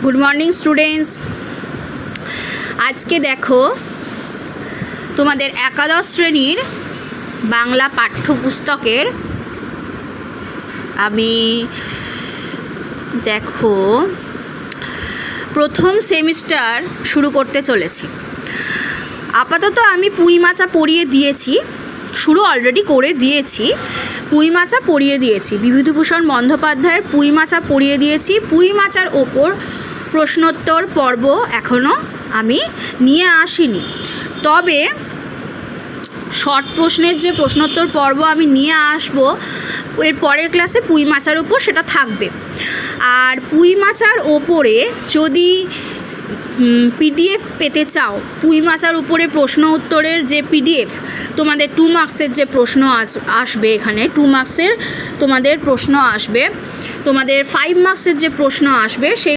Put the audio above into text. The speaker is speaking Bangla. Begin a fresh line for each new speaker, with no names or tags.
Good morning students. আজকে দেখো তোমাদের একাদশ শ্রেণীর বাংলা পাঠ্যপুস্তকের আমি দেখো প্রথম সেমিস্টার শুরু করতে চলেছি। আপাতত আমি পুঁই মাচা পড়িয়ে দিয়েছি, শুরু অলরেডি করে দিয়েছি। পুঁই মাচা পড়িয়ে দিয়েছি, বিভূতিভূষণ বন্দ্যোপাধ্যায়ের পুঁই মাচা পড়িয়ে দিয়েছি। পুঁই মাচার ওপর প্রশ্নোত্তর পর্ব এখনও আমি নিয়ে আসিনি, তবে শর্ট প্রশ্নের যে প্রশ্নোত্তর পর্ব আমি নিয়ে আসবো এর পরের ক্লাসে পুঁই মাচার ওপর সেটা থাকবে। আর পুঁই মাচার ওপরে যদি পিডিএফ পেতে চাও, পুঁই মাচার উপরে প্রশ্ন উত্তরের যে পিডিএফ, তোমাদের 2 মার্কসের যে প্রশ্ন আসবে, এখানে 2 মার্কসের তোমাদের প্রশ্ন আসবে, তোমাদের 5 মার্কসের যে প্রশ্ন আসবে সেই